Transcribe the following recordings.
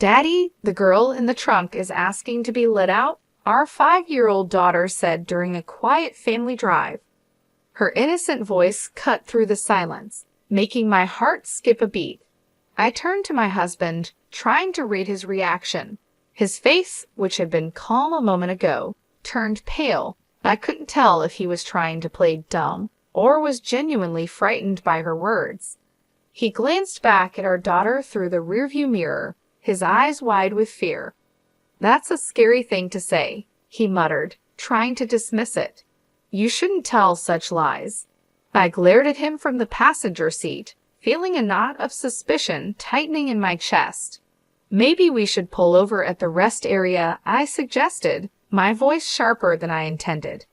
"Daddy, the girl in the trunk is asking to be let out," our 5-year-old daughter said during a quiet family drive. Her innocent voice cut through the silence, making my heart skip a beat. I turned to my husband, trying to read his reaction. His face, which had been calm a moment ago, turned pale. I couldn't tell if he was trying to play dumb or was genuinely frightened by her words. He glanced back at our daughter through the rearview mirror, his eyes wide with fear. "That's a scary thing to say," he muttered, trying to dismiss it. "You shouldn't tell such lies." I glared at him from the passenger seat, feeling a knot of suspicion tightening in my chest. "Maybe we should pull over at the rest area," I suggested, my voice sharper than I intended.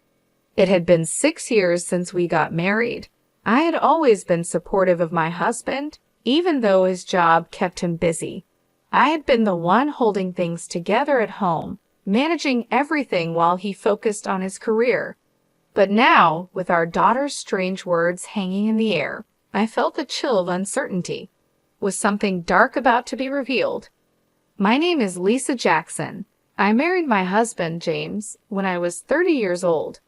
It had been 6 years since we got married. I had always been supportive of my husband, even though his job kept him busy. I had been the one holding things together at home, managing everything while he focused on his career. But now, with our daughter's strange words hanging in the air, I felt a chill of uncertainty. Was something dark about to be revealed? "My name is Lisa Jackson. I married my husband, James, when I was 30 years old.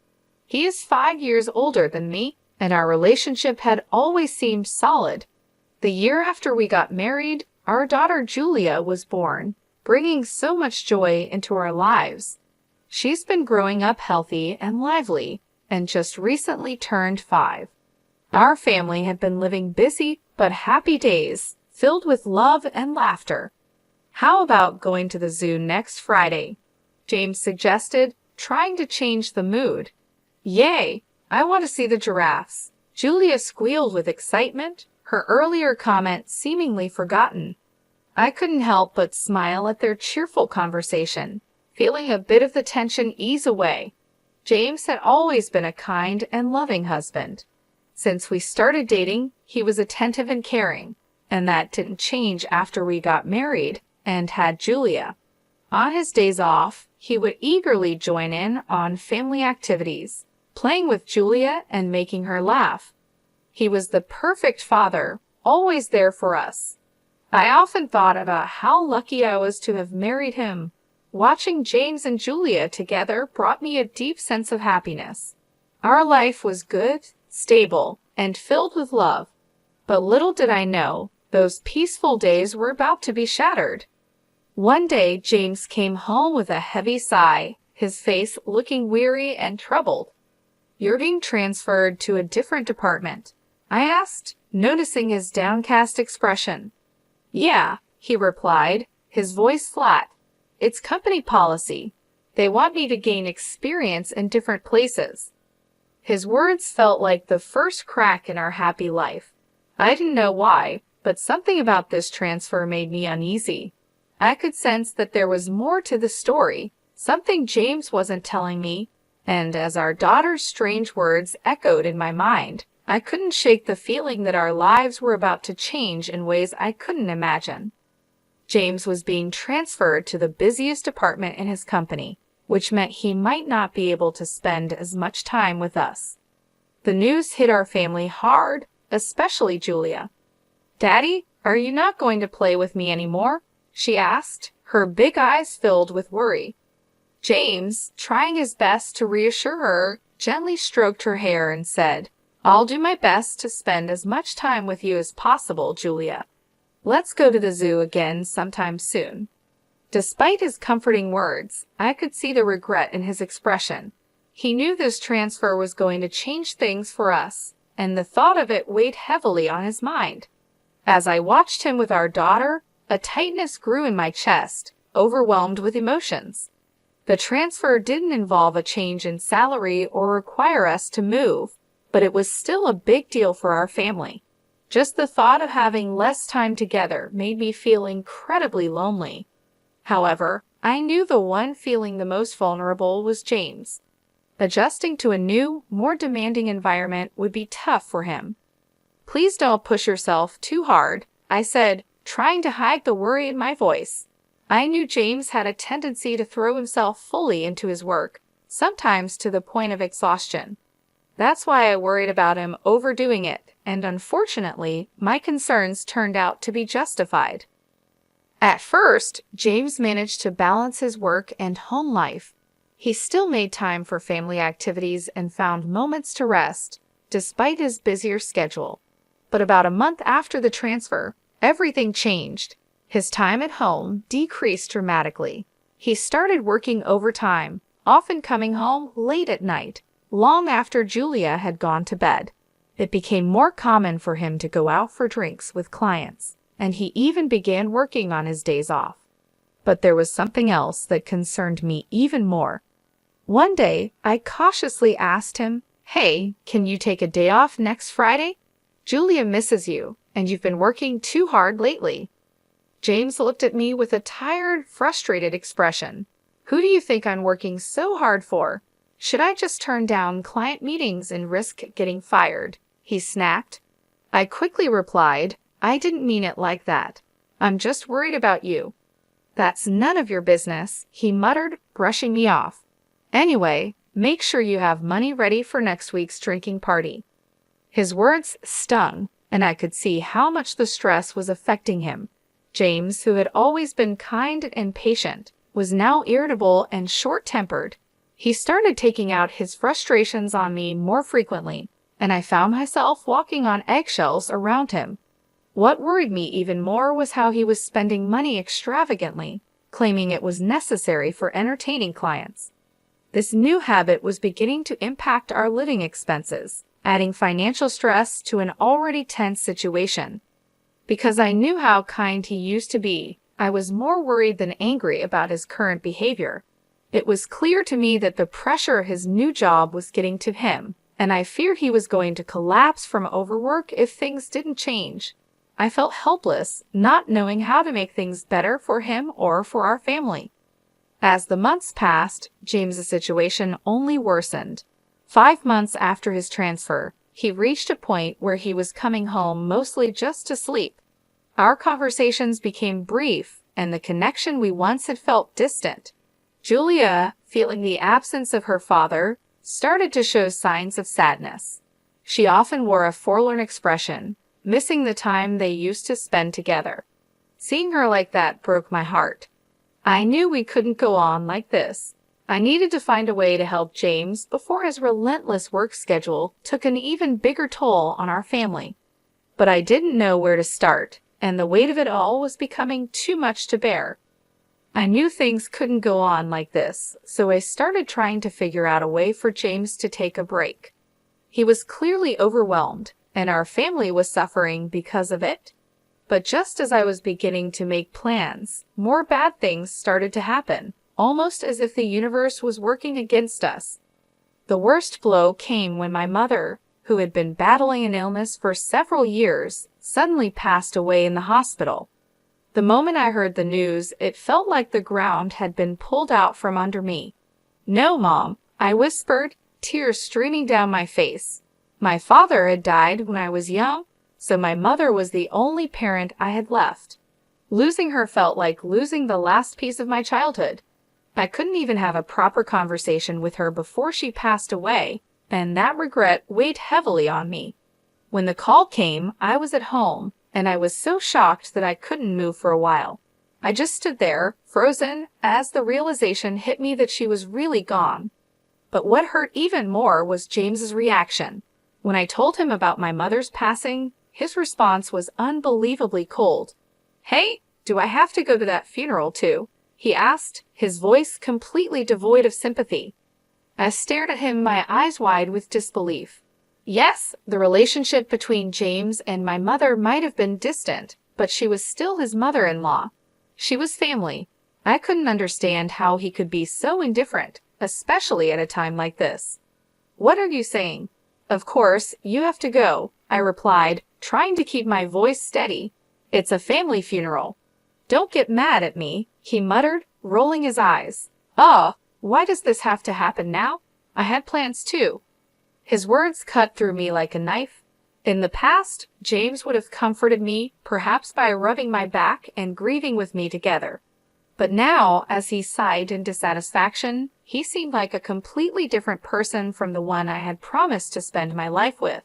He is 5 years older than me, and our relationship had always seemed solid. The year after we got married, our daughter Julia was born, bringing so much joy into our lives. She's been growing up healthy and lively, and just recently turned 5. Our family had been living busy but happy days, filled with love and laughter. "How about going to the zoo next Friday?" James suggested, trying to change the mood. "Yay! I want to see the giraffes." Julia squealed with excitement, her earlier comment seemingly forgotten. I couldn't help but smile at their cheerful conversation, feeling a bit of the tension ease away. James had always been a kind and loving husband. Since we started dating, he was attentive and caring, and that didn't change after we got married and had Julia. On his days off, he would eagerly join in on family activities, playing with Julia and making her laugh. He was the perfect father, always there for us. I often thought about how lucky I was to have married him. Watching James and Julia together brought me a deep sense of happiness. Our life was good, stable, and filled with love. But little did I know, those peaceful days were about to be shattered. One day, James came home with a heavy sigh, his face looking weary and troubled. "You're being transferred to a different department?" I asked, noticing his downcast expression. "Yeah," he replied, his voice flat. "It's company policy. They want me to gain experience in different places." His words felt like the first crack in our happy life. I didn't know why, but something about this transfer made me uneasy. I could sense that there was more to the story, something James wasn't telling me, and as our daughter's strange words echoed in my mind, I couldn't shake the feeling that our lives were about to change in ways I couldn't imagine. James was being transferred to the busiest department in his company, which meant he might not be able to spend as much time with us. The news hit our family hard, especially Julia. "Daddy, are you not going to play with me anymore?" she asked, her big eyes filled with worry. James, trying his best to reassure her, gently stroked her hair and said, "I'll do my best to spend as much time with you as possible, Julia. Let's go to the zoo again sometime soon." Despite his comforting words, I could see the regret in his expression. He knew this transfer was going to change things for us, and the thought of it weighed heavily on his mind. As I watched him with our daughter, a tightness grew in my chest, overwhelmed with emotions. The transfer didn't involve a change in salary or require us to move, but it was still a big deal for our family. Just the thought of having less time together made me feel incredibly lonely. However, I knew the one feeling the most vulnerable was James. Adjusting to a new, more demanding environment would be tough for him. "Please don't push yourself too hard," I said, trying to hide the worry in my voice. I knew James had a tendency to throw himself fully into his work, sometimes to the point of exhaustion. That's why I worried about him overdoing it, and unfortunately, my concerns turned out to be justified. At first, James managed to balance his work and home life. He still made time for family activities and found moments to rest, despite his busier schedule. But about a month after the transfer, everything changed. His time at home decreased dramatically. He started working overtime, often coming home late at night, long after Julia had gone to bed. It became more common for him to go out for drinks with clients, and he even began working on his days off. But there was something else that concerned me even more. One day, I cautiously asked him, "Hey, can you take a day off next Friday? Julia misses you, and you've been working too hard lately." James looked at me with a tired, frustrated expression. "Who do you think I'm working so hard for? Should I just turn down client meetings and risk getting fired?" he snapped. I quickly replied, "I didn't mean it like that. I'm just worried about you." "That's none of your business," he muttered, brushing me off. "Anyway, make sure you have money ready for next week's drinking party." His words stung, and I could see how much the stress was affecting him. James, who had always been kind and patient, was now irritable and short-tempered. He started taking out his frustrations on me more frequently, and I found myself walking on eggshells around him. What worried me even more was how he was spending money extravagantly, claiming it was necessary for entertaining clients. This new habit was beginning to impact our living expenses, adding financial stress to an already tense situation. Because I knew how kind he used to be, I was more worried than angry about his current behavior. It was clear to me that the pressure his new job was getting to him, and I feared he was going to collapse from overwork if things didn't change. I felt helpless, not knowing how to make things better for him or for our family. As the months passed, James's situation only worsened. 5 months after his transfer, he reached a point where he was coming home mostly just to sleep. Our conversations became brief, and the connection we once had felt distant. Julia, feeling the absence of her father, started to show signs of sadness. She often wore a forlorn expression, missing the time they used to spend together. Seeing her like that broke my heart. I knew we couldn't go on like this. I needed to find a way to help James before his relentless work schedule took an even bigger toll on our family. But I didn't know where to start, and the weight of it all was becoming too much to bear. I knew things couldn't go on like this, so I started trying to figure out a way for James to take a break. He was clearly overwhelmed, and our family was suffering because of it. But just as I was beginning to make plans, more bad things started to happen, almost as if the universe was working against us. The worst blow came when my mother, who had been battling an illness for several years, suddenly passed away in the hospital. The moment I heard the news, it felt like the ground had been pulled out from under me. "No, Mom," I whispered, tears streaming down my face. My father had died when I was young, so my mother was the only parent I had left. Losing her felt like losing the last piece of my childhood. I couldn't even have a proper conversation with her before she passed away, and that regret weighed heavily on me. When the call came, I was at home, and I was so shocked that I couldn't move for a while. I just stood there, frozen, as the realization hit me that she was really gone. But what hurt even more was James's reaction. When I told him about my mother's passing, his response was unbelievably cold. "Hey, do I have to go to that funeral too?" he asked, his voice completely devoid of sympathy. I stared at him, my eyes wide with disbelief. Yes, the relationship between James and my mother might have been distant, but she was still his mother-in-law. She was family. I couldn't understand how he could be so indifferent, especially at a time like this. "What are you saying?" "Of course, you have to go," I replied, trying to keep my voice steady. "It's a family funeral." "Don't get mad at me," he muttered, rolling his eyes. Why does this have to happen now? I had plans too." His words cut through me like a knife. In the past, James would have comforted me, perhaps by rubbing my back and grieving with me together. But now, as he sighed in dissatisfaction, he seemed like a completely different person from the one I had promised to spend my life with.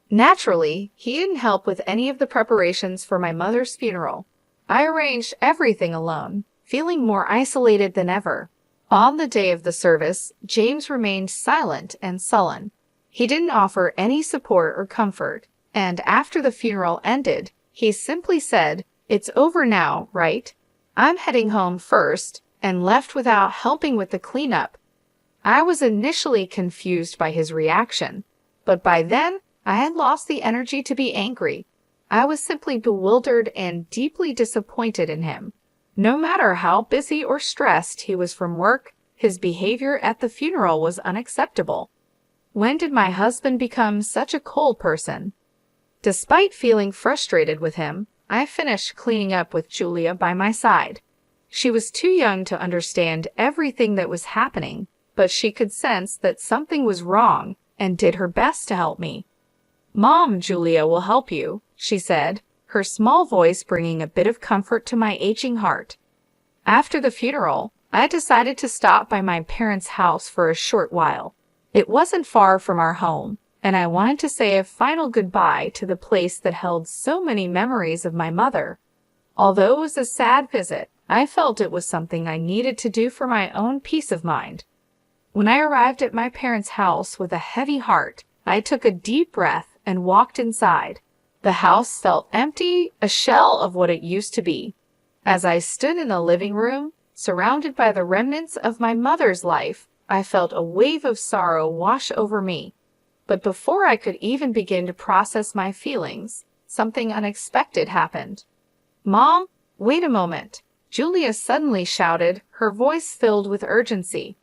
Naturally, he didn't help with any of the preparations for my mother's funeral. I arranged everything alone, feeling more isolated than ever. On the day of the service, James remained silent and sullen. He didn't offer any support or comfort, and after the funeral ended, he simply said, "It's over now, right? I'm heading home first," and left without helping with the cleanup. I was initially confused by his reaction, but by then I had lost the energy to be angry. I was simply bewildered and deeply disappointed in him. No matter how busy or stressed he was from work, his behavior at the funeral was unacceptable. When did my husband become such a cold person? Despite feeling frustrated with him, I finished cleaning up with Julia by my side. She was too young to understand everything that was happening, but she could sense that something was wrong and did her best to help me. "Mom, Julia will help you," she said, her small voice bringing a bit of comfort to my aching heart. After the funeral, I decided to stop by my parents' house for a short while. It wasn't far from our home, and I wanted to say a final goodbye to the place that held so many memories of my mother. Although it was a sad visit, I felt it was something I needed to do for my own peace of mind. When I arrived at my parents' house with a heavy heart, I took a deep breath and walked inside. The house felt empty, a shell of what it used to be. As I stood in the living room, surrounded by the remnants of my mother's life, I felt a wave of sorrow wash over me. But before I could even begin to process my feelings, something unexpected happened. "Mom, wait a moment," Julia suddenly shouted, her voice filled with urgency.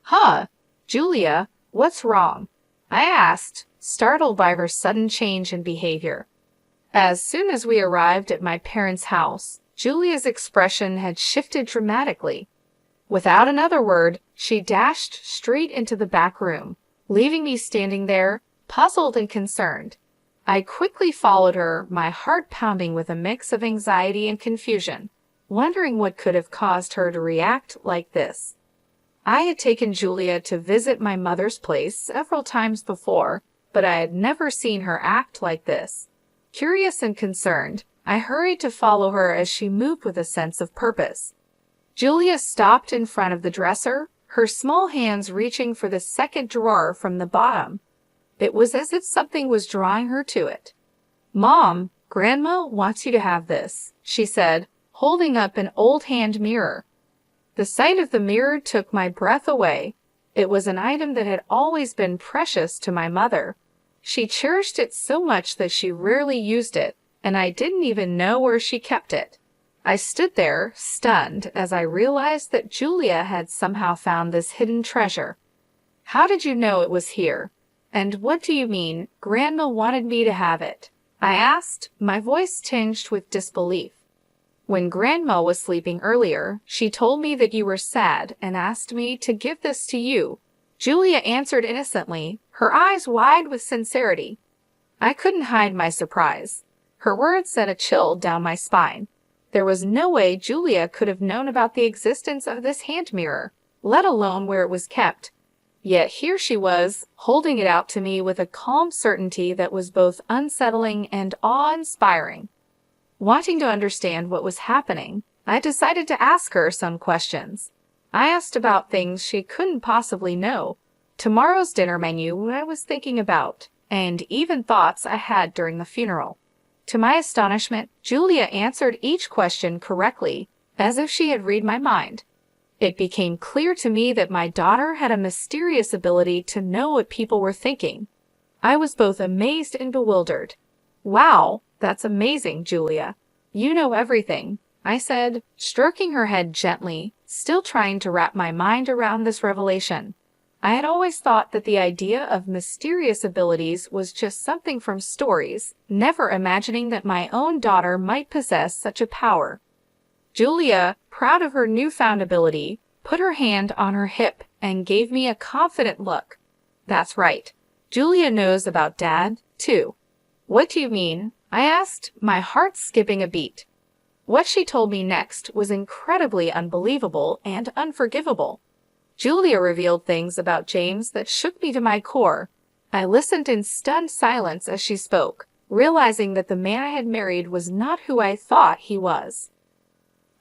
"Huh, Julia, what's wrong?" I asked, startled by her sudden change in behavior. As soon as we arrived at my parents' house, Julia's expression had shifted dramatically. Without another word, she dashed straight into the back room, leaving me standing there, puzzled and concerned. I quickly followed her, my heart pounding with a mix of anxiety and confusion, wondering what could have caused her to react like this. I had taken Julia to visit my mother's place several times before, but I had never seen her act like this. Curious and concerned, I hurried to follow her as she moved with a sense of purpose. Julia stopped in front of the dresser, her small hands reaching for the second drawer from the bottom. It was as if something was drawing her to it. "Mom, Grandma wants you to have this," she said, holding up an old hand mirror. The sight of the mirror took my breath away. It was an item that had always been precious to my mother. She cherished it so much that she rarely used it, and I didn't even know where she kept it. I stood there, stunned, as I realized that Julia had somehow found this hidden treasure. "How did you know it was here? And what do you mean, Grandma wanted me to have it?" I asked, my voice tinged with disbelief. "When Grandma was sleeping earlier, she told me that you were sad and asked me to give this to you," Julia answered innocently, her eyes wide with sincerity. I couldn't hide my surprise. Her words sent a chill down my spine. There was no way Julia could have known about the existence of this hand mirror, let alone where it was kept. Yet here she was, holding it out to me with a calm certainty that was both unsettling and awe-inspiring. Wanting to understand what was happening, I decided to ask her some questions. I asked about things she couldn't possibly know, tomorrow's dinner menu, what I was thinking about, and even thoughts I had during the funeral. To my astonishment, Julia answered each question correctly, as if she had read my mind. It became clear to me that my daughter had a mysterious ability to know what people were thinking. I was both amazed and bewildered. "Wow, that's amazing, Julia. You know everything," I said, stroking her head gently, still trying to wrap my mind around this revelation. I had always thought that the idea of mysterious abilities was just something from stories, never imagining that my own daughter might possess such a power. Julia, proud of her newfound ability, put her hand on her hip and gave me a confident look. "That's right. Julia knows about Dad, too." "What do you mean?" I asked, my heart skipping a beat. What she told me next was incredibly unbelievable and unforgivable. Julia revealed things about James that shook me to my core. I listened in stunned silence as she spoke, realizing that the man I had married was not who I thought he was.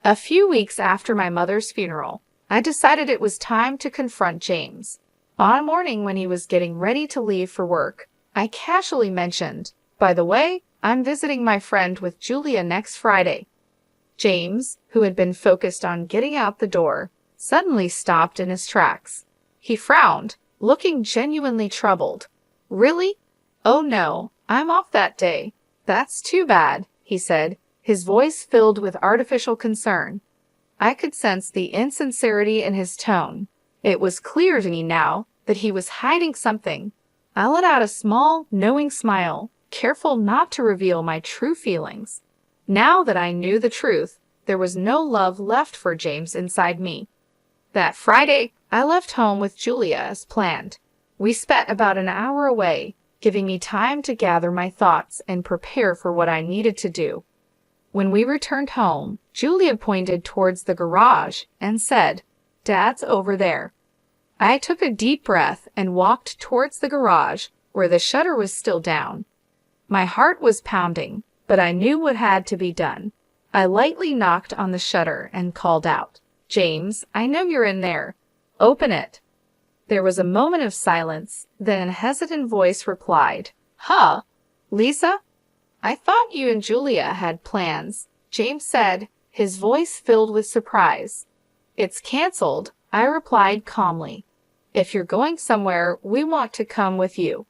A few weeks after my mother's funeral, I decided it was time to confront James. On a morning when he was getting ready to leave for work, I casually mentioned, "By the way, I'm visiting my friend with Julia next Friday." James, who had been focused on getting out the door, suddenly stopped in his tracks. He frowned, looking genuinely troubled. "Really? Oh no, I'm off that day. That's too bad," he said, his voice filled with artificial concern. I could sense the insincerity in his tone. It was clear to me now that he was hiding something. I let out a small, knowing smile, careful not to reveal my true feelings. Now that I knew the truth, there was no love left for James inside me. That Friday, I left home with Julia as planned. We spent about an hour away, giving me time to gather my thoughts and prepare for what I needed to do. When we returned home, Julia pointed towards the garage and said, "Dad's over there." I took a deep breath and walked towards the garage, where the shutter was still down. My heart was pounding, but I knew what had to be done. I lightly knocked on the shutter and called out, "James, I know you're in there. Open it." There was a moment of silence, then a hesitant voice replied, "Huh, Lisa? I thought you and Julia had plans," James said, his voice filled with surprise. "It's canceled," I replied calmly. "If you're going somewhere, we want to come with you."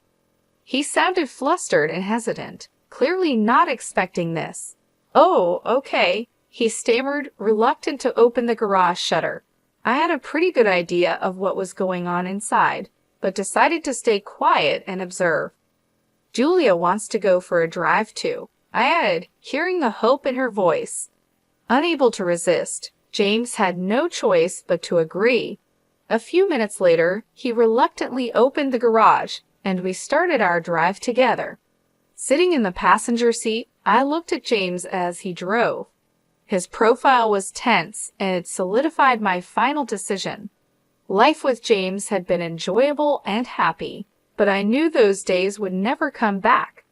He sounded flustered and hesitant, clearly not expecting this. "Oh, okay," he stammered, reluctant to open the garage shutter. I had a pretty good idea of what was going on inside, but decided to stay quiet and observe. "Julia wants to go for a drive too," I added, hearing the hope in her voice. Unable to resist, James had no choice but to agree. A few minutes later, he reluctantly opened the garage, and we started our drive together. Sitting in the passenger seat, I looked at James as he drove. His profile was tense, and it solidified my final decision. Life with James had been enjoyable and happy, but I knew those days would never come back.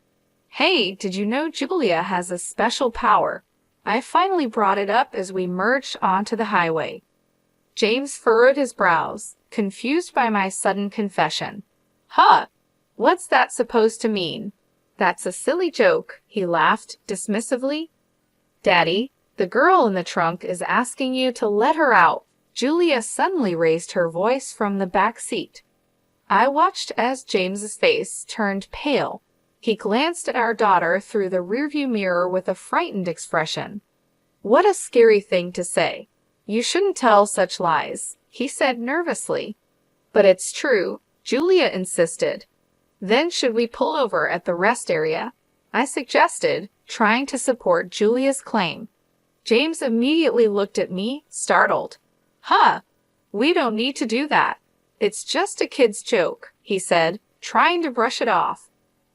"Hey, did you know Julia has a special power?" I finally brought it up as we merged onto the highway. James furrowed his brows, confused by my sudden confession. "Huh, what's that supposed to mean?" "That's a silly joke," he laughed dismissively. "Daddy, the girl in the trunk is asking you to let her out." Julia suddenly raised her voice from the back seat. I watched as James's face turned pale. He glanced at our daughter through the rearview mirror with a frightened expression. "What a scary thing to say. You shouldn't tell such lies," he said nervously. "But it's true," Julia insisted. "Then should we pull over at the rest area?" I suggested, trying to support Julia's claim. James immediately looked at me, startled. "Huh, we don't need to do that. It's just a kid's joke," he said, trying to brush it off.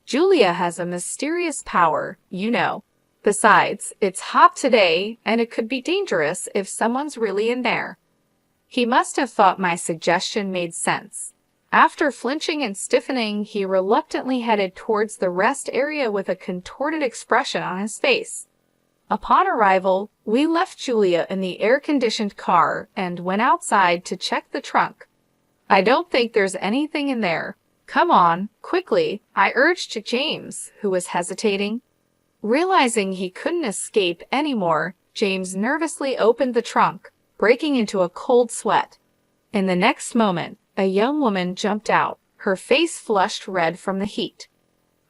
"Julia has a mysterious power, you know. Besides, it's hot today, and it could be dangerous if someone's really in there." He must have thought my suggestion made sense. After flinching and stiffening, he reluctantly headed towards the rest area with a contorted expression on his face. Upon arrival, we left Julia in the air-conditioned car and went outside to check the trunk. "I don't think there's anything in there. Come on, quickly," I urged to James, who was hesitating. Realizing he couldn't escape anymore, James nervously opened the trunk, breaking into a cold sweat. In the next moment, a young woman jumped out, her face flushed red from the heat.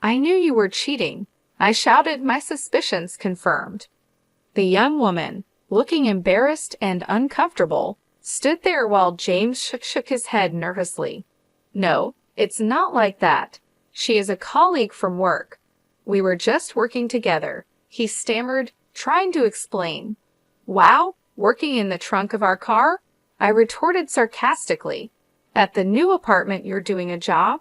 "I knew you were cheating," I shouted, my suspicions confirmed. The young woman, looking embarrassed and uncomfortable, stood there while James shook his head nervously. "No, it's not like that. She is a colleague from work. We were just working together," he stammered, trying to explain. "Wow, working in the trunk of our car?" I retorted sarcastically. "At the new apartment you're doing a job?"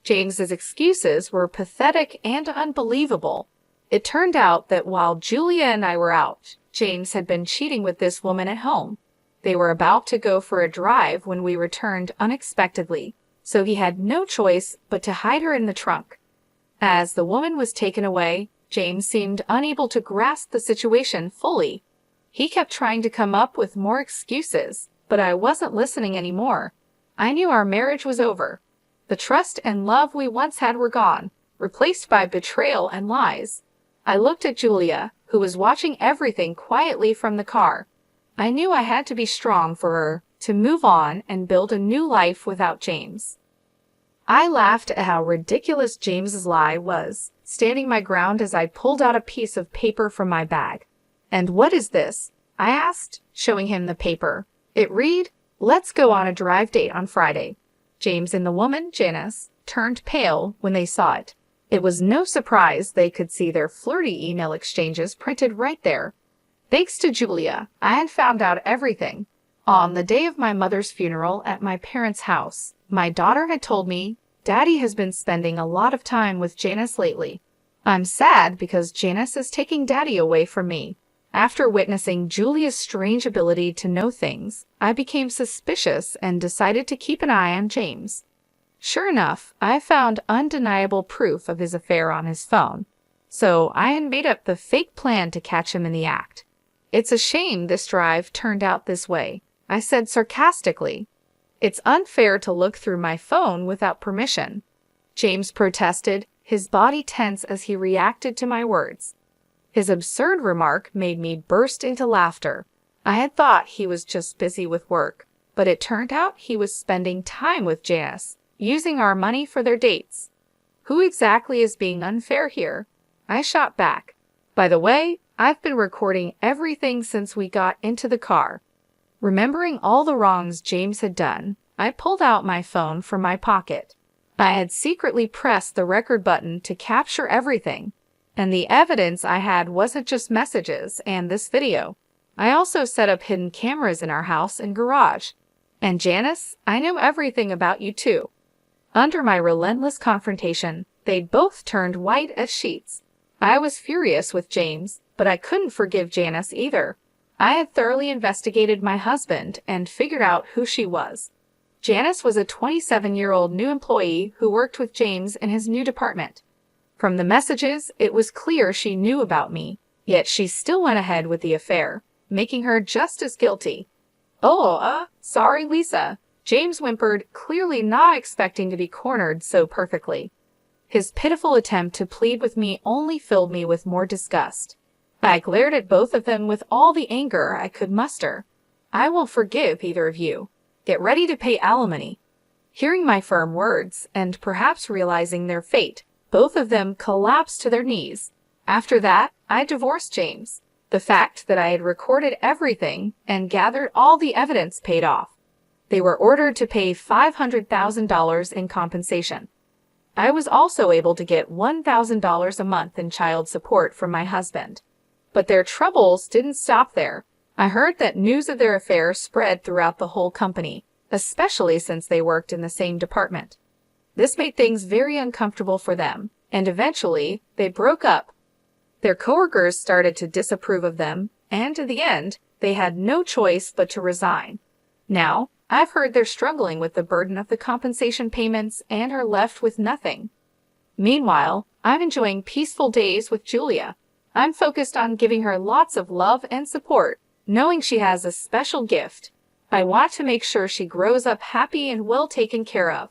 James's excuses were pathetic and unbelievable. It turned out that while Julia and I were out, James had been cheating with this woman at home. They were about to go for a drive when we returned unexpectedly, so he had no choice but to hide her in the trunk. As the woman was taken away, James seemed unable to grasp the situation fully. He kept trying to come up with more excuses, but I wasn't listening anymore. I knew our marriage was over. The trust and love we once had were gone, replaced by betrayal and lies. I looked at Julia, who was watching everything quietly from the car. I knew I had to be strong for her, to move on and build a new life without James. I laughed at how ridiculous James's lie was, standing my ground as I pulled out a piece of paper from my bag. "And what is this?" I asked, showing him the paper. It read, "Let's go on a drive date on Friday." James and the woman, Janice, turned pale when they saw it. It was no surprise they could see their flirty email exchanges printed right there. Thanks to Julia, I had found out everything. On the day of my mother's funeral at my parents' house, my daughter had told me, "Daddy has been spending a lot of time with Janice lately. I'm sad because Janice is taking Daddy away from me." After witnessing Julia's strange ability to know things, I became suspicious and decided to keep an eye on James. Sure enough, I found undeniable proof of his affair on his phone, so I had made up the fake plan to catch him in the act. "It's a shame this drive turned out this way," I said sarcastically. "It's unfair to look through my phone without permission." James protested, his body tense as he reacted to my words. His absurd remark made me burst into laughter. I had thought he was just busy with work, but it turned out he was spending time with Janice, using our money for their dates. Who exactly is being unfair here? I shot back. "By the way, I've been recording everything since we got into the car." Remembering all the wrongs James had done, I pulled out my phone from my pocket. I had secretly pressed the record button to capture everything, and the evidence I had wasn't just messages and this video. I also set up hidden cameras in our house and garage. "And Janice, I know everything about you too." Under my relentless confrontation, they both turned white as sheets. I was furious with James, but I couldn't forgive Janice either. I had thoroughly investigated my husband and figured out who she was. Janice was a 27-year-old new employee who worked with James in his new department. From the messages, it was clear she knew about me, yet she still went ahead with the affair, making her just as guilty. Sorry, Lisa," James whimpered, clearly not expecting to be cornered so perfectly. His pitiful attempt to plead with me only filled me with more disgust. I glared at both of them with all the anger I could muster. "I won't forgive either of you. Get ready to pay alimony." Hearing my firm words, and perhaps realizing their fate, both of them collapsed to their knees. After that, I divorced James. The fact that I had recorded everything and gathered all the evidence paid off. They were ordered to pay $500,000 in compensation. I was also able to get $1,000 a month in child support from my husband. But their troubles didn't stop there. I heard that news of their affair spread throughout the whole company, especially since they worked in the same department. This made things very uncomfortable for them, and eventually they broke up. Their coworkers started to disapprove of them, and in the end, they had no choice but to resign. Now, I've heard they're struggling with the burden of the compensation payments and are left with nothing. Meanwhile, I'm enjoying peaceful days with Julia. I'm focused on giving her lots of love and support, knowing she has a special gift. I want to make sure she grows up happy and well taken care of.